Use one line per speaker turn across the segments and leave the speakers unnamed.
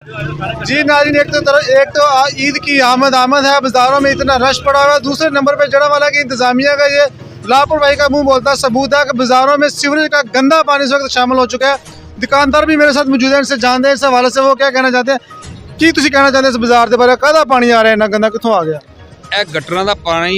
जी नाज़रीन, एक तो ईद की आमद है, बाज़ारों में इतना रश पड़ा हुआ है। दूसरे नंबर पे जड़ावाला की इंतज़ामिया का ये लापरवाही का मुंह बोलता सबूत है कि बाज़ारों में सीवरेज का गंदा पानी इस वक्त शामिल हो चुका है। दुकानदार भी मेरे साथ मौजूद है, इनसे जानते हैं इस हवाले से वो क्या कहना चाहते हैं। की तुसीं कहना चाहते हैं इस बाजार के बारे काहदा पानी आ रहा है, इन्ना गंदा कित्थों आ गया?
ਇਹ ਗਟਰਾਂ ਦਾ ਪਾਣੀ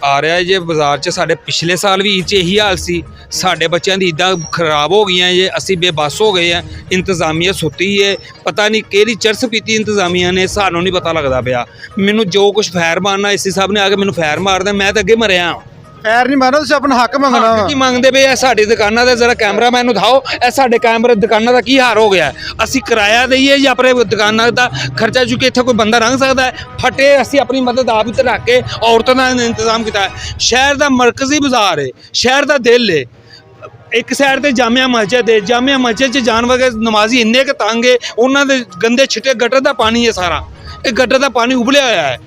ਆ ਰਿਹਾ ਜੇ ਬਾਜ਼ਾਰ 'ਚ। ਸਾਡੇ ਪਿਛਲੇ ਸਾਲ ਵੀ ਇਹ 'ਚ ਇਹੀ ਹਾਲ ਸੀ। ਸਾਡੇ ਬੱਚਿਆਂ ਦੀ ਇੱਦਾਂ ਖਰਾਬ ਹੋ ਗਈਆਂ ਜੇ, ਅਸੀਂ ਬੇਬਸ ਹੋ ਗਏ ਆ। ਇੰਤਜ਼ਾਮੀਆ ਸੁੱਤੀ ਹੈ, ਪਤਾ ਨਹੀਂ ਕਿਹੜੀ ਚਰਸ ਪੀਤੀ ਇੰਤਜ਼ਾਮੀਆ ਨੇ, ਸਾਨੂੰ ਨਹੀਂ ਪਤਾ ਲੱਗਦਾ ਪਿਆ। ਮੈਨੂੰ ਜੋ ਕੁਝ ਫੈਰ ਮਾਰਨਾ ਇਸੇ ਸਾਹਿਬ ਨੇ ਆ ਕੇ ਮੈਨੂੰ ਫੈਰ ਮਾਰਦਾ, ਮੈਂ ਤਾਂ ਅੱਗੇ ਮਰਿਆ।
खैर नहीं मारना, तुसीं अपना हक मंगना वा।
ਕੀ ਮੰਗਦੇ ਪਏ ਆ ਸਾਡੀ ਦੁਕਾਨਾਂ ਦਾ? ਜ਼ਰਾ ਕੈਮਰਾਮੈਨ ਨੂੰ ਦਿਖਾਓ ਇਹ ਸਾਡੇ ਕੈਮਰੇ ਦੁਕਾਨਾਂ ਦਾ ਕੀ ਹਾਲ ਹੋ ਗਿਆ। ਅਸੀਂ ਕਿਰਾਇਆ ਦਈਏ ਜਾਂ ਆਪਣੇ ਦੁਕਾਨਾਂ ਦਾ ਖਰਚਾ ਚੁੱਕੇ ਇੱਥੇ ਕੋਈ ਬੰਦਾ ਰੰਗ ਸਕਦਾ ਹੈ? ਫਟੇ ਅਸੀਂ ਆਪਣੀ ਮਦਦ ਆਪ ਹੀ ਰੱਖ ਕੇ ਔਰਤਾਂ ਦਾ ਇੰਤਜ਼ਾਮ ਕੀਤਾ ਹੈ। ਸ਼ਹਿਰ ਦਾ ਮਰਕਜ਼ੀ ਬਾਜ਼ਾਰ ਹੈ, ਸ਼ਹਿਰ ਦਾ ਦਿਲ ਹੈ। ਇੱਕ ਸਾਈਡ ਤੇ ਜਾਮਿਆ ਮਸਜਿਦ ਹੈ, ਜਾਮਿਆ ਮਸਜਿਦ 'ਚ ਜਾਣ ਵਗੇ ਨਮਾਜ਼ੀ ਇੰਨੇ ਕੁ ਤੰਗ ਹੈ, ਉਹਨਾਂ ਦੇ ਗੰਦੇ ਛਿੱਟੇ ਗਟਰ ਦਾ ਪਾਣੀ ਹੈ ਸਾਰਾ। ਇਹ ਗਟਰ ਦਾ ਪਾਣੀ ਉਬਲਿਆ ਹੋਇਆ ਹੈ।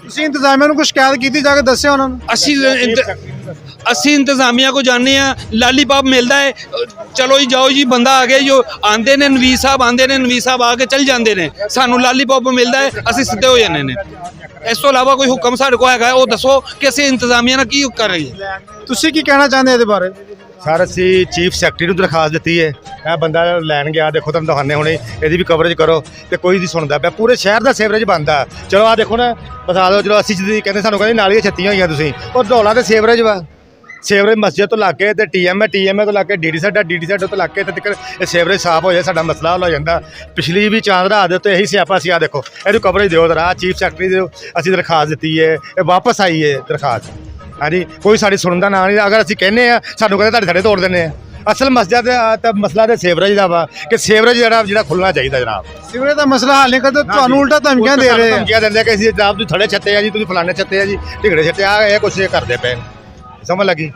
ਤੁਸੀਂ ਇੰਤਜ਼ਾਮੀਆਂ ਨੂੰ ਕੋਈ ਸ਼ਿਕਾਇਤ ਕੀਤੀ, ਜਾ ਕੇ ਦੱਸਿਆ ਉਹਨਾਂ ਨੂੰ?
ਅਸੀਂ ਇੰਤਜ਼ਾਮੀਆ ਕੋ ਜਾਂਦੇ ਆ, ਲਾਲੀਪਾਪ ਮਿਲਦਾ ਹੈ, ਚਲੋ ਜੀ ਜਾਓ ਜੀ ਬੰਦਾ ਆ ਗਿਆ ਜੋ ਆਂਦੇ ਨੇ, ਨਵੀਜ਼ ਸਾਹਿਬ ਆਂਦੇ ਨੇ, ਨਵੀਜ਼ ਸਾਹਿਬ ਆ ਕੇ ਚੱਲ ਜਾਂਦੇ ਨੇ, ਸਾਨੂੰ ਲਾਲੀਪਾਪ ਮਿਲਦਾ ਹੈ, ਅਸੀਂ ਸਿੱਧੇ ਹੋ ਜਾਂਦੇ ਨੇ। ਇਸ ਤੋਂ ਇਲਾਵਾ ਕੋਈ ਹੁਕਮ ਸਾਡੇ ਕੋਲ ਹੈਗਾ ਉਹ ਦੱਸੋ ਕਿ ਅਸੀਂ ਇੰਤਜ਼ਾਮੀਆ ਨਾਲ ਕੀ ਕਰ ਰਹੀ ਹੈ।
ਤੁਸੀਂ ਕੀ ਕਹਿਣਾ ਚਾਹੁੰਦੇ ਇਹਦੇ ਬਾਰੇ?
सर असी चीफ सैकटरी ਨੂੰ दरखास्त दी है, यह बंदा लैन गया, देखो तुम दिखाने हुणे, यदि भी कवरेज करो तो कोई नहीं सुनता पिया। पूरे शहर का सीवरेज बंद है। चलो आ देखो ना, बता दो। चलो 80 कहते सानू कहते नालियां छत्तियां हुई तुसीं, और ढोला तो सीवरेज वा। सीवरेज मस्जिद तो लग के TM तो लग के DD साइड तो लग के तक सीवरेज साफ हो जाए, साडा मसला हल हो जाता। पिछली भी चांद रात तो यही स्यापा सी। आ देखो ये कवरेज दो जरा, चीफ सैकटरी दो, असी दरखास्त दी है, ये वापस आई है दरखास्त। हाँ जी, कोई साड़ी सुनता ना नहीं। अगर असीं कहने सानू कहते तुहाडे तोड़ देने। असल मसला तो सीवरेज का वा कि सीवरेज जिहड़ा खुलना चाहिए जनाब।
सीवरेज का मसला हल नहीं करते, तुहानू उल्टा धमकियां दे रहे हैं।
धमकियां दिंदे कि जनाब तुसीं थड़े छत्ते आ जी, तुसीं फलाने छत्ते आ जी, ढिगड़े छत्ते आ, ये कुछ करते पे। समझ लगी?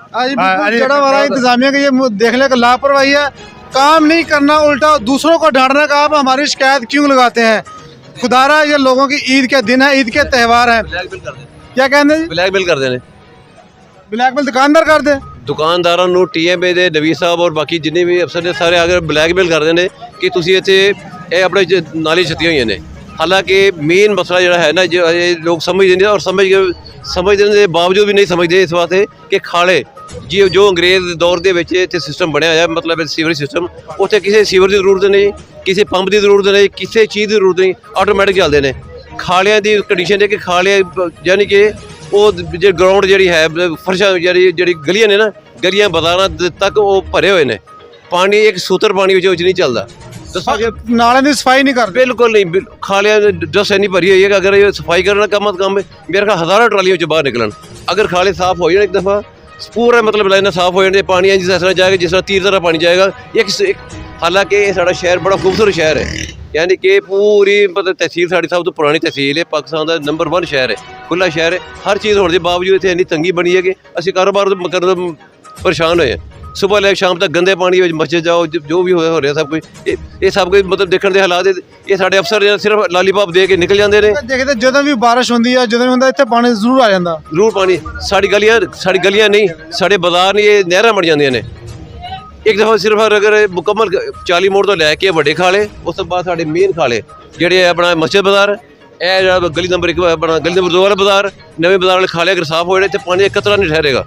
जड़ा वाला इंतजामिया का ये देखने का लापरवाही है, काम नहीं करना, उल्टा दूसरों को डांटना का आप हमारी शिकायत क्यों लगाते हैं? खुदारा ये लोगों की ईद के दिन है, ईद के त्यौहार है, क्या कहते हैं?
ब्लैकमेल करते हैं,
ब्लैकमेल दुकानदार कर दे।
ਦੁਕਾਨਦਾਰਾਂ ਨੂੰ TMA ਦੇ ਨਵੀਜ਼ ਸਾਹਿਬ ਔਰ ਬਾਕੀ ਜਿੰਨੇ ਵੀ ਅਫਸਰ ਨੇ ਸਾਰੇ ਅਗਰ ਬਲੈਕਮੇਲ ਕਰਦੇ ਨੇ ਕਿ ਤੁਸੀਂ ਇੱਥੇ ਇਹ ਆਪਣੇ ਨਾਲੀ ਛੱਤੀਆਂ ਹੋਈਆਂ ਨੇ। ਹਾਲਾਂਕਿ ਮੇਨ ਮਸਲਾ ਜਿਹੜਾ ਹੈ ਨਾ, ਜੋ ਇਹ ਲੋਕ ਸਮਝਦੇ ਨੇ ਔਰ ਸਮਝਦੇ ਦੇ ਬਾਵਜੂਦ ਵੀ ਨਹੀਂ ਸਮਝਦੇ ਇਸ ਵਾਸਤੇ ਕਿ ਖਾਲੇ ਜੀ ਜੋ ਅੰਗਰੇਜ਼ ਦੇ ਦੌਰ ਦੇ ਵਿੱਚ ਇੱਥੇ ਸਿਸਟਮ ਬਣਿਆ ਹੋਇਆ, ਮਤਲਬ ਸੀਵਰੇਜ ਸਿਸਟਮ, ਉੱਥੇ ਕਿਸੇ ਸੀਵਰ ਦੀ ਜ਼ਰੂਰਤ ਨਹੀਂ, ਕਿਸੇ ਪੰਪ ਦੀ ਜ਼ਰੂਰਤ ਨਹੀਂ, ਕਿਸੇ ਚੀਜ਼ ਦੀ ਜ਼ਰੂਰਤ ਨਹੀਂ, ਆਟੋਮੈਟਿਕ ਚੱਲਦੇ ਨੇ। ਖਾਲਿਆਂ ਦੀ ਕੰਡੀਸ਼ਨ ਹੈ ਕਿ ਖਾਲੇ ਯਾਨੀ ਕਿ ਉਹ ਜੇ ਗਰਾਊਂਡ ਜਿਹੜੀ ਹੈ ਫਰਸ਼ਾਂ ਜਿਹੜੀ ਗਲੀਆਂ ਨੇ ਨਾ, ਗਲੀਆਂ ਬਾਜ਼ਾਰਾਂ ਤੱਕ ਉਹ ਭਰੇ ਹੋਏ ਨੇ। ਪਾਣੀ ਇੱਕ ਸੂਤਰ ਪਾਣੀ ਵਿੱਚ ਨਹੀਂ ਚੱਲਦਾ। ਦੱਸੋ
नाले की सफाई नहीं करते?
ਬਿਲਕੁਲ ਨਹੀਂ। ਖਾਲਿਆਂ ਦੀ ਡਸਟ ਇੰਨੀ ਭਰੀ ਹੋਈ ਹੈ ਕਿ ਅਗਰ ਇਹ ਸਫਾਈ ਕਰਨਾ ਕੰਮ ਮੇਰੇ ਖਿਆਲ ਹਜ਼ਾਰਾਂ ਟਰਾਲੀਆਂ ਵਿੱਚ ਬਾਹਰ ਨਿਕਲਣ। ਅਗਰ ਖਾਲੇ ਸਾਫ਼ ਹੋ ਜਾਣ ਇੱਕ ਦਫਾ, ਪੂਰਾ ਮਤਲਬ ਲਾਈਨਾਂ ਸਾਫ਼ ਹੋ ਜਾਣ, ਪਾਣੀ ਜਿਸ ਤਰ੍ਹਾਂ ਜਾਏਗਾ, ਜਿਸ ਤਰ੍ਹਾਂ ਤੀਰ ਤਰ੍ਹਾਂ ਪਾਣੀ ਜਾਏਗਾ। ਹਾਲਾਂਕਿ ਇਹ ਸਾਡਾ ਸ਼ਹਿਰ ਬੜਾ ਖੂਬਸੂਰਤ ਸ਼ਹਿਰ ਹੈ, यानी कि पूरी मतलब तहसील साड़ी सब तो पुरानी तहसील है, पाकिस्तान का नंबर 1 शहर है, खुला शहर है। हर चीज़ होने के बावजूद इतनी इन्नी तंगी बनी है कि असं कारोबार तो परेशान होए। सुबह ले शाम तक गंदे पानी मस्जिद जाओ, जो भी हो रहा सब कुछ ये सब कुछ मतलब देखने के हालात ये साढ़े अफसर सिर्फ लालीपॉप दे के निकल जाते हैं।
देखते ਜਦੋਂ भी बारिश होती है, ਜਦੋਂ भी इतने पानी जरूर आ जाता,
जरूर पानी। साड़ी गलियां नहीं, साढ़े बाजार नहीं, ये नहर बन जाती ने। एक दफ़ा सिर्फ अगर मुकम्मल 40 मोड़ तो लैके वड्डे खाले, उस तो बाद साढ़े मेन खाले जेह्ड़े अपना मस्जिद बाजार, यह गली नंबर 1 अपना गली नंबर 2 वाला बाजार, नवे बाजार वाले खाले अगर साफ हो जाए तो पानी एक कतरा नहीं ठहरेगा।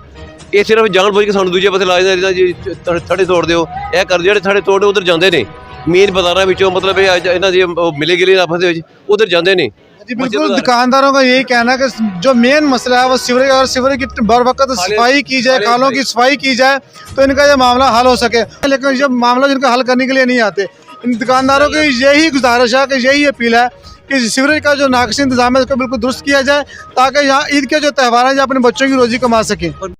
ये सिर्फ जान बुझ के सानू दूजे पासे ला देना जी, थड़े तोड़ दो, यह कर जेह्ड़े थड़े तोड़े उधर जाते नहीं। मेन बाजारों में मतलब इन्हों की मिले गिले आपस उधर जाते नहीं।
जी बिल्कुल, दुकानदारों का यही कहना है कि जो मेन मसला है वो सीवरेज, और सीवरेज की बर वक्त सफाई की जाए, खालों की सफाई की जाए तो इनका ये मामला हल हो सके। लेकिन जब मामला जिनका हल करने के लिए नहीं आते, इन दुकानदारों की यही गुजारिश है, कि यही अपील है कि सीवरेज का जो नाक़िस इंतजाम है उसको बिल्कुल दुरुस्त किया जाए, ताकि यहाँ ईद के जो त्यौहार हैं अपने बच्चों की रोज़ी कमा सकें।